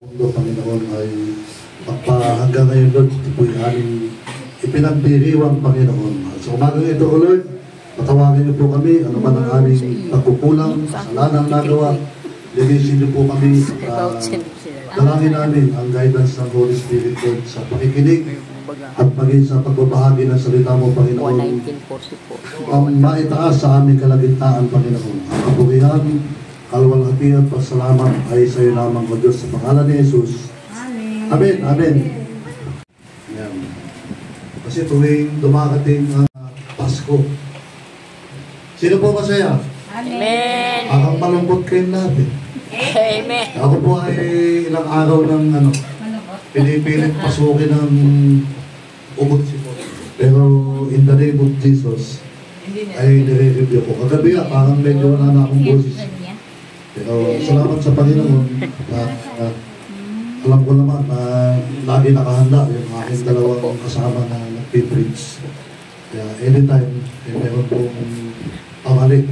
Mundo, Panginoon, ay hanggang ngayon, Lord, ito po'y aming ipinagdiriwang, Panginoon. Sa umagang ito, O Lord, patawagin niyo po kami, ano man ang aming pagkukulang, kasalanan nagawa, linisin niyo po kami, dalangin namin ang guidance ng Holy Spirit, Lord, sa pakikinig at maging sa pagbabahagi ng salita mo, Panginoon. Ang maitaas sa aming kalagitnaan, Panginoon. Ang kapurihan, kalwalhati at pasalamat ay sa iyo lamang, O Diyos, sa pangalan ni Jesus. Amen. Amen. Yan. Kasi tuwing dumakating ang Pasko, sino po masaya? Amen. Ang malungkot kayong lahat. Amen. Ako po ay ilang araw ng pinipilit pasukin ng ubod sipon. Pero in the name of Jesus, ay nire-review ko. Kagabi parang medyo wala na akong boses. Pero salamat sa Panginoon na alam ko naman na lagi nakahanda yung aking dalawang kasama na nag-preach. Kaya anytime, meron pong pamalik.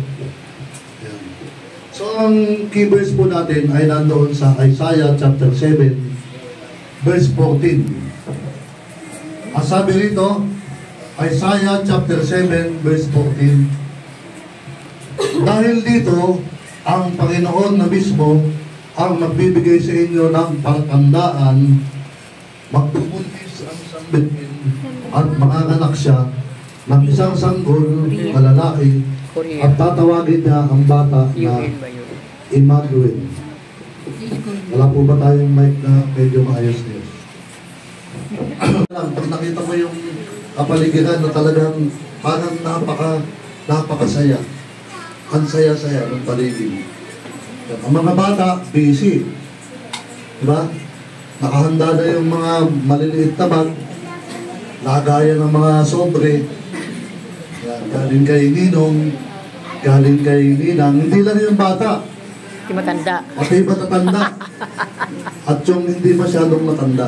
So ang key verse po natin ay nandoon sa Isaiah chapter 7, verse 14. Ang sabi rito, Isaiah chapter 7, verse 14. Dahil dito, ang Panginoon na mismo ang magbibigay sa inyo ng palatandaan, magpupuntis ang isang bitin at manganganak siya ng isang sanggol na lalaki at tatawagin niya ang bata na Emmanuel. Wala po ba tayong mic na medyo maayos niyo? Pag nakita mo yung kapaligiran na talagang parang napakasaya. Ang saya-saya ng paligid. Ang mga bata, busy. Diba? Nakahanda na yung mga maliliit na bag, lagayan ng mga sobre. Yan, galing kay Ninong, galing kay Ninang. Hindi lang yung bata. Hindi matanda. Pati matatanda. At yung hindi masyadong matanda,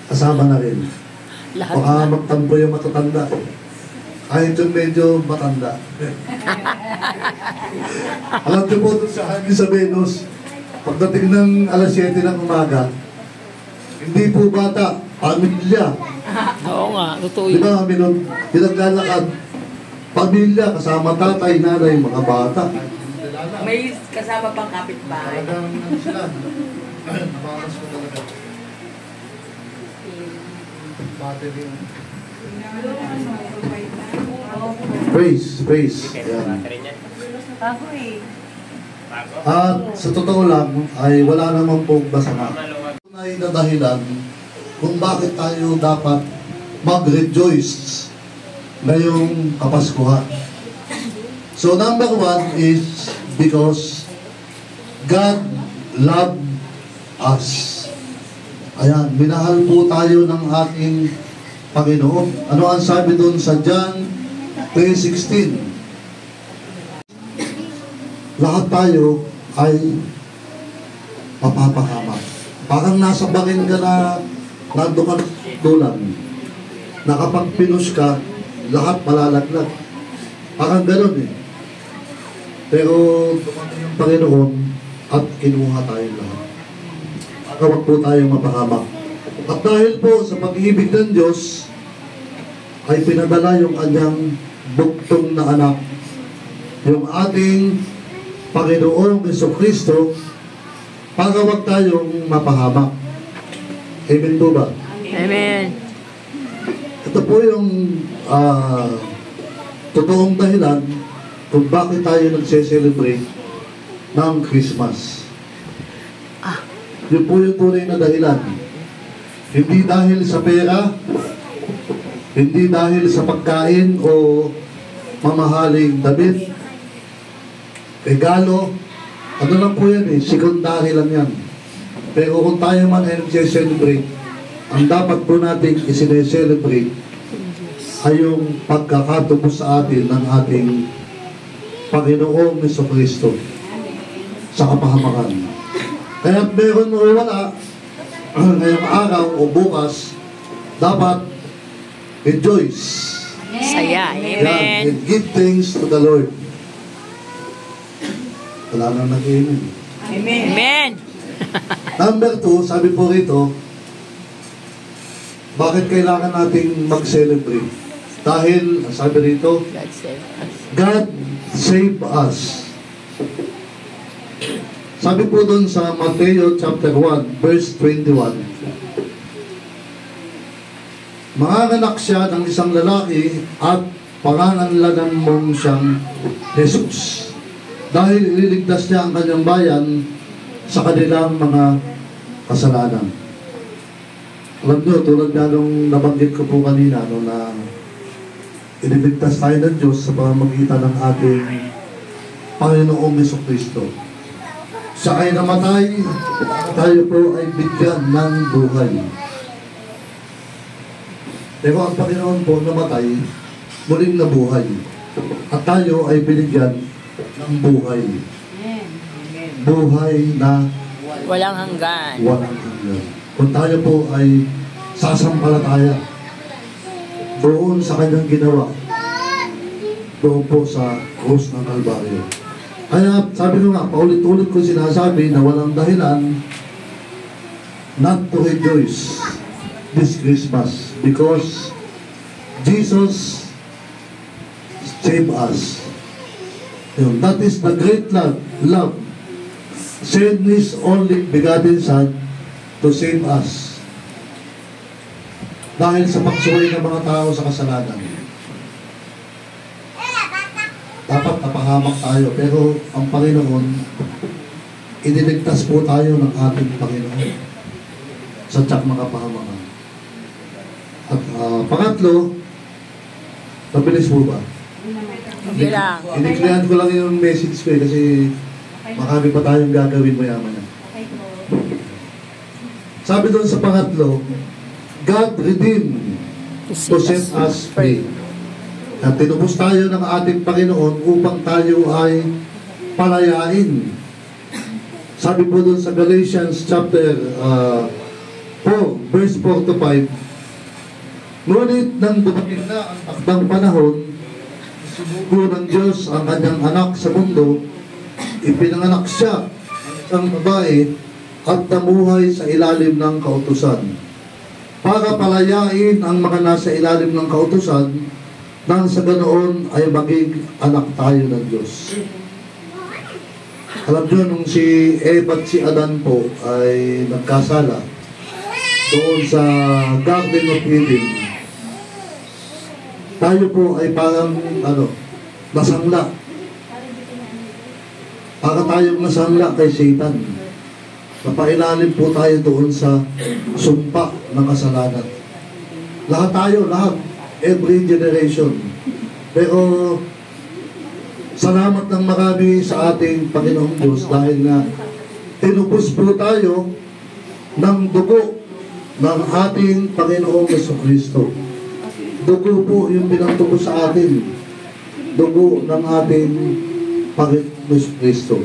kasama na rin. Baka magtampo yung matatanda. Kahit yung medyo matanda. Alam niyo po doon sa hangin sa Venus, pagdating ng alas 7 ng umaga, hindi po bata, pamilya. Oo nga, totoo yun. Di ba, pinaglalakad, pamilya, kasama tatay, nanay, mga bata. May kasama pang kapitbahay. Talagang sila. Namakas ko talaga. Battery. Praise. Yan. At sa totoo lang, ay wala naman pong basama. Tunay na dahilan kung bakit tayo dapat mag-rejoice ngayong Kapaskuhan. So number one is because God loved us. Ayan, minahal po tayo ng ating Panginoon. Ano ang sabi doon sa John 3:16? Lahat tayo ay mapapahamak. Parang nasa bangin ka na nando ka tulan. Na kapag pinush ka, lahat malalaglag. Parang gano'n eh. Pero dumating yung Panginoon at kinuha tayo lahat. Huwag po tayong mapahamak. At dahil po sa pag-ibig ng Diyos, ay pinadala yung kanyang buktong na anak, yung ating Panginoong Jesucristo, para huwag tayong mapahamak. Amen po ba? Amen. Ito po yung totoong dahilan kung bakit tayo nagse-celebrate ng Christmas. Yun po yung tunay na dahilan. Hindi dahil sa pera, hindi dahil sa pagkain o mamahaling damit, regalo, ano lang po yan eh, secondary lang yan. Pero kung tayo man ay nag-celebrate, ang dapat po natin i-celebrate ay yung pagkakatubos sa atin ng ating Panginoong Jesucristo sa kapahamakan. Kaya meron o wala, ngayong araw o bukas, dapat rejoice. Saya. Amen. And give thanks to the Lord. Wala nang nag-amen. Amen. Amen. Number 2, sabi po rito, bakit kailangan nating mag-celebrate? Dahil, sabi rito, God save us. God save us. Sabi po doon sa Mateo chapter 1, verse 21, manganganak siya ng isang lalaki at panganganlanan mong siyang Jesus. Dahil ililigtas niya ang kanyang bayan sa kanilang mga kasalanan. Alam nyo, tulad nga nung nabanggit ko po kanina, no, na iniligtas tayo ng Diyos sa pamamagitan ng ating Panginoong Jesucristo. Siya ay namatay, tayo po ay bigyan ng buhay. Pero ang Panginoon po namatay, muling nabuhay. At tayo ay binigyan ng buhay. Buhay na Walang hanggan. walang hanggan. Kung tayo po ay sasampalataya doon sa kanyang ginawa, doon po sa krus ng Kalbaryo. Kaya sabi ko nga, paulit-ulit ko sinasabi na walang dahilan not to rejoice this Christmas because Jesus saved us. That is the great love. Send His only begotten Son to save us. Dahil sa pagsuway ng mga tao sa kasalanan. Dapat napahamak tayo, pero ang Panginoon, iniligtas po tayo ng ating Panginoon sa tiyak makapahamakan. At pangatlo, mabilis po ba? Hindi lang. Iniklihan ko lang yung message ko kasi marami pa tayong gagawin maya-maya. Sabi doon sa pangatlo, God redeemed to set us free. At tinubos tayo ng ating Panginoon upang tayo ay palayain. Sabi po doon sa Galatians chapter 4, verse 4 to 5, ngunit nang dumating na ang takdang panahon, sinugo ng Diyos ang kanyang anak sa mundo, ipinanganak siya ng isang babae at namuhay sa ilalim ng kautusan para palayain ang mga nasa ilalim ng kautusan nang sa ganoon ay maging anak tayo ng Diyos. Alam nyo, nung si Eva at si Adan po ay nagkasala doon sa Garden of Eden, tayo po ay parang nasangla. Para tayong nasangla kay Satan. Napailalim po tayo doon sa sumpa ng kasalanan. Lahat tayo, every generation. Pero salamat ng marami sa ating Panginoong Diyos dahil nga tinubos po tayo ng dugo ng ating Panginoong Jesucristo. Dugo po yung pinagtubos sa atin. Dugo ng ating Panginoong Jesucristo.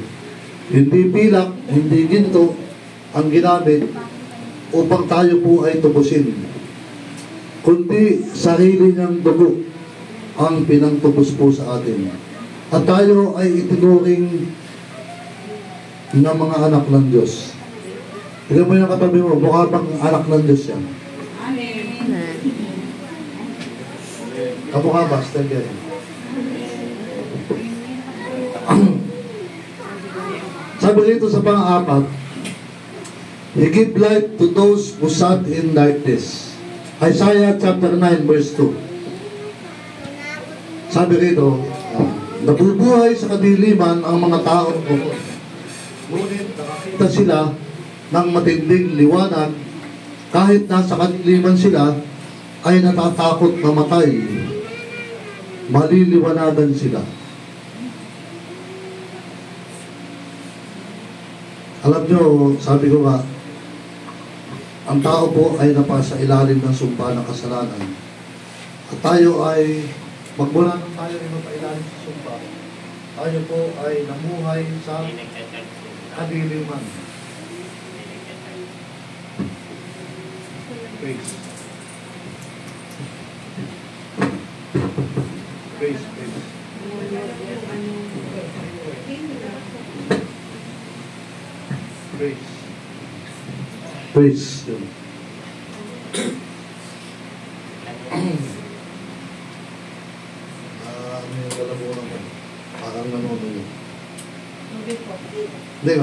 Hindi pilak, hindi ginto ang ginamit upang tayo po ay tubusin, kundi sarili niyang dugo ang pinagtubos po sa atin. At tayo ay itinuring na mga anak ng Diyos. Tignan mo yung katabi mo, mukha bang anak ng Diyos yan? Kamukha ba? Stell yan. Sabi rito sa pang-apat, He give light to those who sat in darkness. Isaiah chapter 9 verse 2. Sabi rito, nabubuhay sa kadiliman ang mga taong bukod. Ngunit nakakita sila ng matinding liwanag, kahit nasa kadiliman sila, ay natatakot mamatay. Maliliwanagan sila. Alam nyo, sabi ko nga, ang tao po ay napasa ilalim ng sumpa ng kasalanan. At tayo ay, magmula nang tayo ay mapailalim sa sumpa, tayo po ay namuhay sa kadiliman. Praise. Praise, praise. Praise. praise. Yun. Ano yung lalabunan ko? Parang nanonood. Hindi,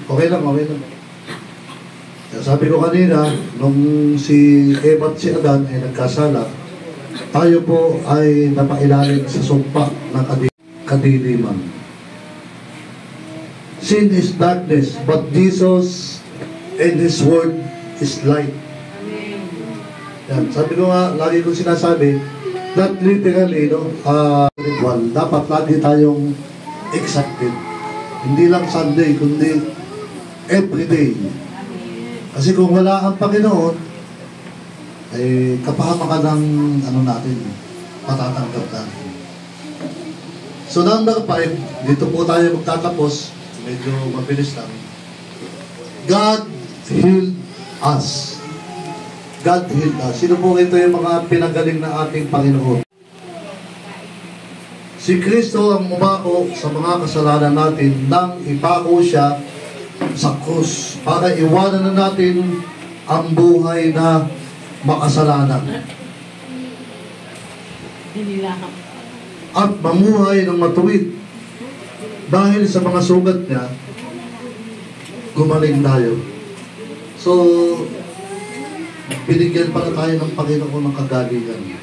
okay lang, okay lang. Kaya sabi ko kanina, nung si Eva at si Adan ay nagkasala, tayo po ay napailalim sa sumpa ng kadiliman. Sin is darkness, but Jesus and His Word is light. Yan, sabi ko nga, lagi kong sinasabi, not literally, no, ritual. Dapat lagi tayong excited. Hindi lang Sunday, kundi everyday. Kasi kung wala ang Panginoon, ay kapahamakan ng ano natin, matatanggap natin. So number 5, dito po tayo magtatapos, medyo mabilis lang. God healed us. God healed us. Sino po ito yung mga pinagaling na ating Panginoon? Si Kristo ang umako sa mga kasalanan natin nang ipako siya sa krus para iwanan na natin ang buhay na makasalanan at mamuhay ng matuwid. Dahil sa mga sugat niya, gumaling tayo. So, binigyan pala tayo ng Panginoon ng kagalingan.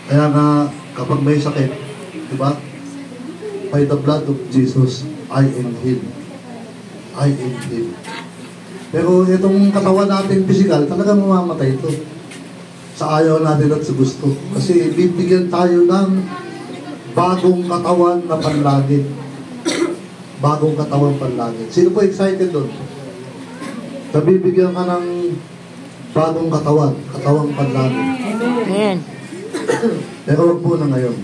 Kaya nga, kapag may sakit, diba? By the blood of Jesus, I am healed. I am healed. Pero itong katawan natin physical, talagang mamamatay ito. Sa ayaw natin at sa gusto. Kasi bibigyan tayo ng bagong katawan na panlangit. Bagong katawan panlangit. Sino po excited doon? Nabibigyan ka ng bagong katawan, katawang panlangit. Amen. Pero wag po na ngayon.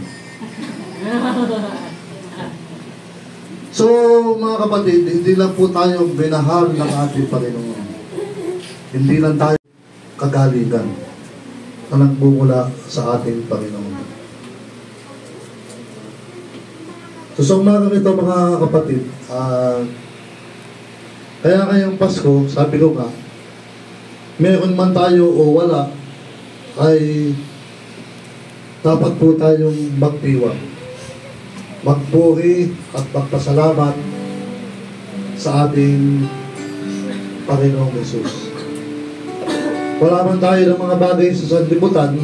So, mga kapatid, hindi lang po tayo binahal ng ating Panginoon. Hindi lang tayo kagalingan na nagbumula sa ating Panginoon. So, sa umagang ito, mga kapatid, kaya ngayong Pasko, sabi ko nga, meron man tayo o wala, ay dapat po tayong magdiwang, magpuri at magpasalamat sa ating Panginoong Jesus. Wala man tayo ng mga bagay sa sanlibutan,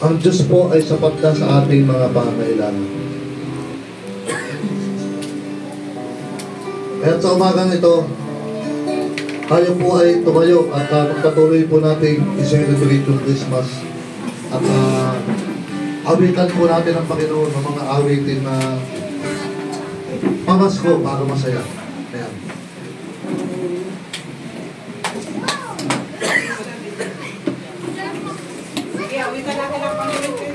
ang Diyos po ay sapat na sa ating mga pangangailangan. Kaya sa umagang ito, tayo po ay tumayo at magpatuloy po natin i-celebrate yung Christmas. At awitan po natin ang Panginoon ng mga awitin na pamasko para masaya. Ayan. Awitan natin ang Panginoon.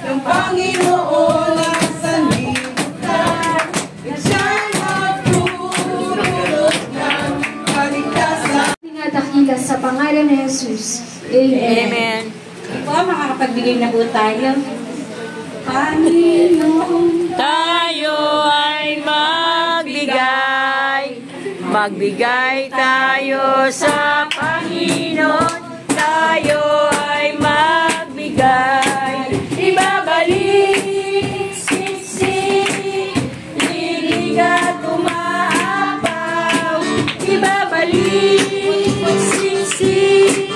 Ng Panginoon ang sanlibutan, at siya'y magdudulot ng kaligtasan. At dakila sa pangalan ng Jesus. Amen. Amen. Po, makakapagbigay na po tayo. Panginoon. Tayo ay magbigay tayo sa Panginoon. Tayo ay magbigay, ibabalik, siksik, lilig at umaapaw. Ibabalik, siksik,